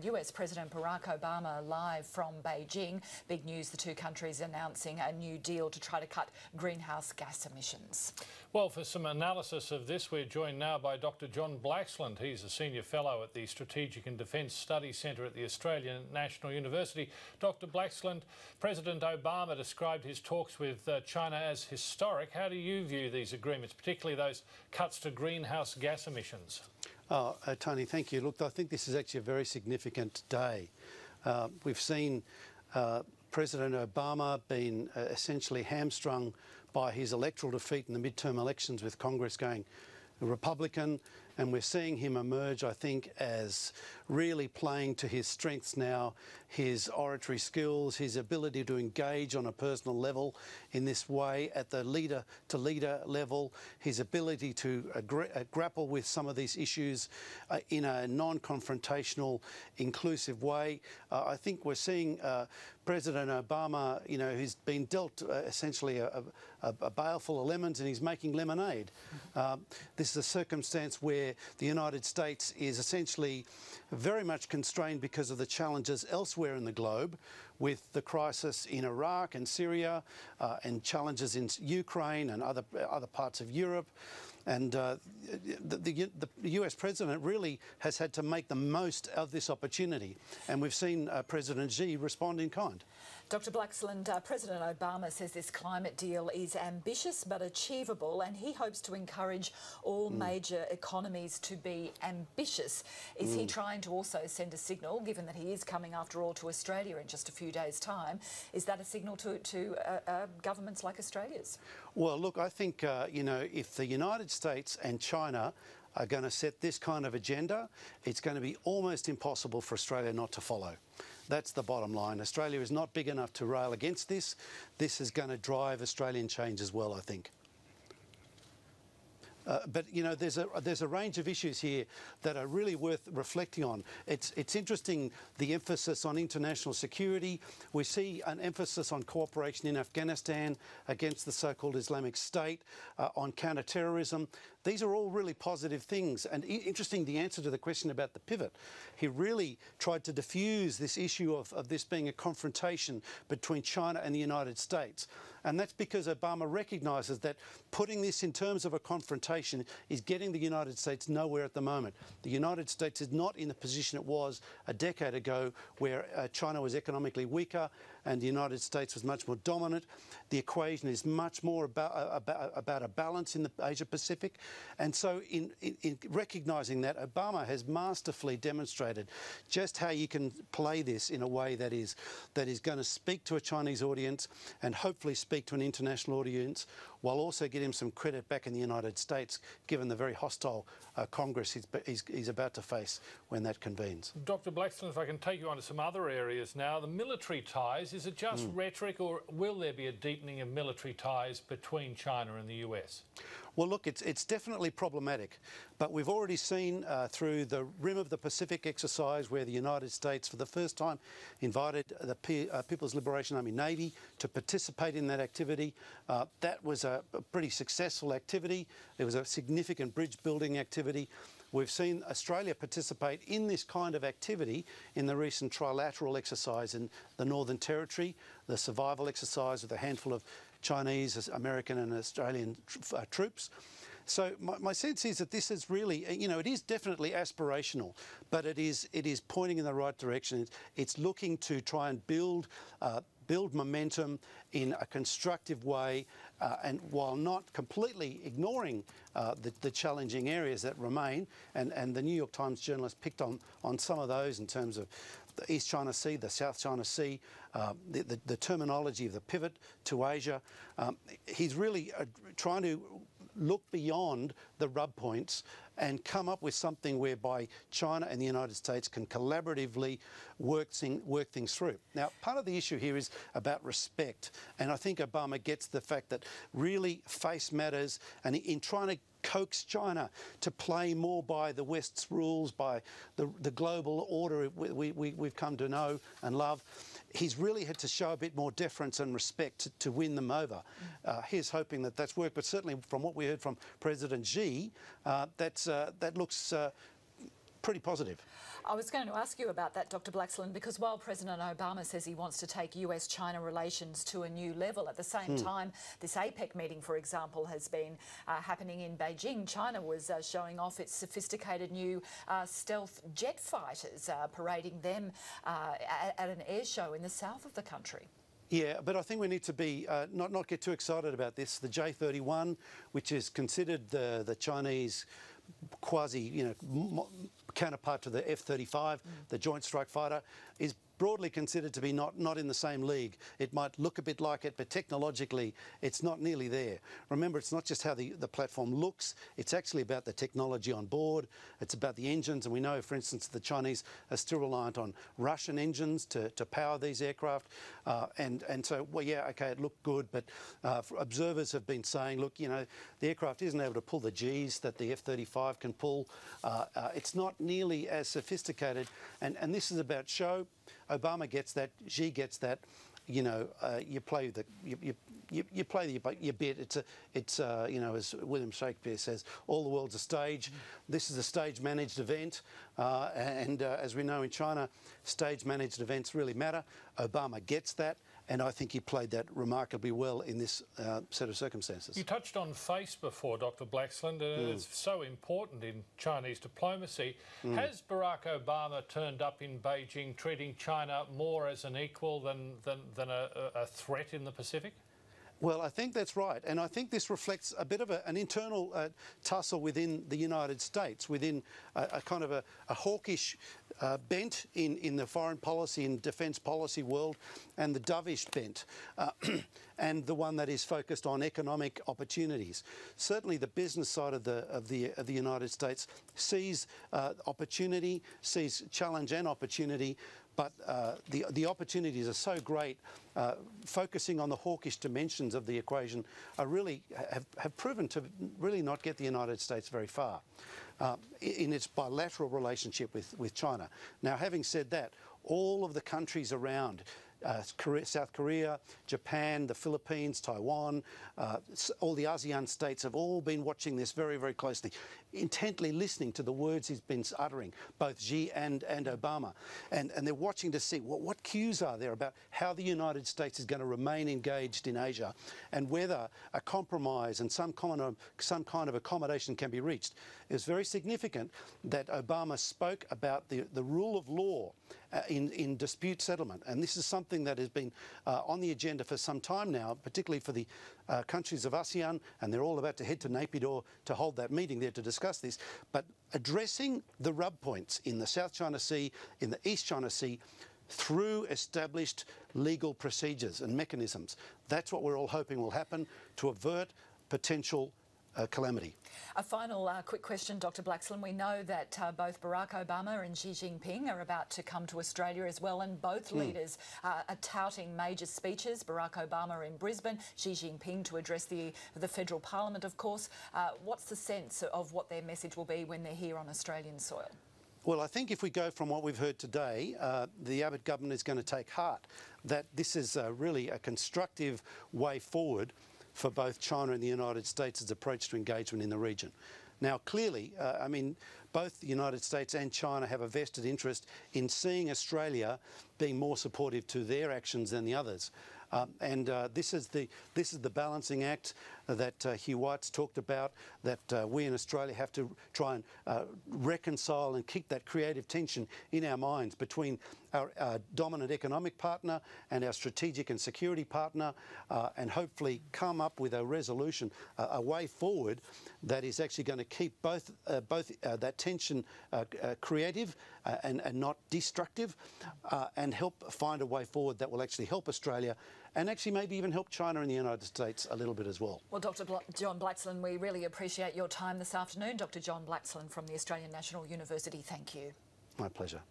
US President Barack Obama live from Beijing. Big news, the two countries announcing a new deal to try to cut greenhouse gas emissions. Well, for some analysis of this, we're joined now by Dr. John Blaxland. He's a senior fellow at the Strategic and Defence Studies Centre at the Australian National University. Dr. Blaxland, President Obama described his talks with China as historic. How do you view these agreements, particularly those cuts to greenhouse gas emissions? Tony, thank you. Look, I think this is actually a very significant day. We've seen President Obama being essentially hamstrung by his electoral defeat in the midterm elections, with Congress going Republican, and we're seeing him emerge, I think, as really playing to his strengths now, his oratory skills, his ability to engage on a personal level in this way at the leader-to-leader level, his ability to grapple with some of these issues in a non-confrontational, inclusive way. I think we're seeing President Obama, you know, who's been dealt essentially a baleful of lemons, and he's making lemonade. This is a circumstance where the United States is essentially very much constrained because of the challenges elsewhere in the globe, with the crisis in Iraq and Syria, and challenges in Ukraine and other parts of Europe. And the US President really has had to make the most of this opportunity. And we've seen President Xi respond in kind. Dr. Blaxland, President Obama says this climate deal is ambitious but achievable, and he hopes to encourage all major economies to be ambitious. Is he trying to also send a signal, given that he is coming after all to Australia in just a few days' time? Is that a signal to governments like Australia's? Well, look, I think, you know, if the United States and China are going to set this kind of agenda, it's going to be almost impossible for Australia not to follow. That's the bottom line. Australia is not big enough to rail against this. This is going to drive Australian change as well, I think. But, you know, there's a range of issues here that are really worth reflecting on. It's interesting, the emphasis on international security. We see an emphasis on cooperation in Afghanistan against the so-called Islamic State, on counter-terrorism. These are all really positive things. And interesting, the answer to the question about the pivot. He really tried to diffuse this issue of this being a confrontation between China and the United States. And that's because Obama recognises that putting this in terms of a confrontation is getting the United States nowhere at the moment. The United States is not in the position it was a decade ago, where China was economically weaker and the United States was much more dominant. The equation is much more about a balance in the Asia-Pacific. And so in recognising that, Obama has masterfully demonstrated just how you can play this in a way that is going to speak to a Chinese audience and hopefully speak to an international audience, while also getting him some credit back in the United States, given the very hostile Congress he's about to face when that convenes. Dr. Blaxland, if I can take you on to some other areas now. The military ties, is it just rhetoric, or will there be a deepening of military ties between China and the US? Well, look, it's definitely problematic, but we've already seen through the Rim of the Pacific exercise, where the United States for the first time invited the People's Liberation Army Navy to participate in that activity. That was a pretty successful activity. There was a significant bridge building activity. We've seen Australia participate in this kind of activity in the recent trilateral exercise in the Northern Territory, the survival exercise with a handful of Chinese, American and Australian troops. So my sense is that this is really, you know, it is definitely aspirational, but it is pointing in the right direction. It's looking to try and build momentum in a constructive way, and while not completely ignoring the challenging areas that remain, and the New York Times journalist picked on some of those in terms of the East China Sea, the South China Sea, the terminology of the pivot to Asia. He's really trying to look beyond the rub points and come up with something whereby China and the United States can collaboratively work things through. Now, part of the issue here is about respect, and I think Obama gets the fact that really face matters, and in trying to coax China to play more by the West's rules, by the global order we've come to know and love, he's really had to show a bit more deference and respect to win them over. He's hoping that that's worked, but certainly from what we heard from President Xi, that looks pretty positive. I was going to ask you about that, Dr. Blaxland, because while President Obama says he wants to take US-China relations to a new level, at the same time, this APEC meeting, for example, has been happening in Beijing. China was showing off its sophisticated new stealth jet fighters, parading them at an air show in the south of the country. Yeah, but I think we need to be not get too excited about this. The J-31, which is considered the Chinese quasi, counterpart to the F-35, the Joint Strike Fighter, is broadly considered to be not in the same league. It might look a bit like it, but technologically it's not nearly there. Remember, it's not just how the platform looks, it's actually about the technology on board, it's about the engines, and we know, for instance, the Chinese are still reliant on Russian engines to power these aircraft, and so, well, yeah, okay, it looked good, but observers have been saying, look, the aircraft isn't able to pull the Gs that the F-35 can pull. It's not nearly as sophisticated, and this is about show. Obama gets that, Xi gets that. You play your bit. It's as William Shakespeare says, all the world's a stage. This is a stage-managed event, and as we know in China, stage-managed events really matter. Obama gets that, and I think he played that remarkably well in this set of circumstances. You touched on face before, Dr. Blaxland, and it's so important in Chinese diplomacy. Has Barack Obama turned up in Beijing treating China more as an equal than a threat in the Pacific? Well, I think that's right, and I think this reflects a bit of an internal tussle within the United States, within a kind of a hawkish bent in the foreign policy and defence policy world, and the dovish bent, and the one that is focused on economic opportunities. Certainly, the business side of the United States sees opportunity, sees challenge and opportunity. But the opportunities are so great, focusing on the hawkish dimensions of the equation are really have proven to really not get the United States very far in its bilateral relationship with China. Now, having said that, all of the countries around South Korea, Japan, the Philippines, Taiwan, all the ASEAN states have all been watching this very, very closely, intently listening to the words he's been uttering, both Xi and Obama. And they're watching to see what cues are there about how the United States is going to remain engaged in Asia, and whether a compromise and some kind of accommodation can be reached. It's very significant that Obama spoke about the rule of law in dispute settlement, and this is something that has been on the agenda for some time now, particularly for the countries of ASEAN, and they're all about to head to Naypyidaw to hold that meeting there to discuss this. But addressing the rub points in the South China Sea, in the East China Sea, through established legal procedures and mechanisms. That's what we're all hoping will happen to avert potential calamity. A final quick question, Dr. Blaxland. We know that both Barack Obama and Xi Jinping are about to come to Australia as well, and both leaders are touting major speeches. Barack Obama in Brisbane, Xi Jinping to address the federal parliament, of course. What's the sense of what their message will be when they're here on Australian soil? Well, I think if we go from what we've heard today, the Abbott government is going to take heart that this is really a constructive way forward for both China and the United States' approach to engagement in the region. Now, clearly, both the United States and China have a vested interest in seeing Australia being more supportive to their actions than the others. This is the balancing act that Hugh White's talked about, that we in Australia have to try and reconcile and keep that creative tension in our minds between our dominant economic partner and our strategic and security partner, and hopefully come up with a resolution, a way forward that is actually going to keep both that tension creative and not destructive, and help find a way forward that will actually help Australia and actually maybe even help China and the United States a little bit as well. Well, Dr. John Blaxland, we really appreciate your time this afternoon. Dr. John Blaxland from the Australian National University, thank you. My pleasure.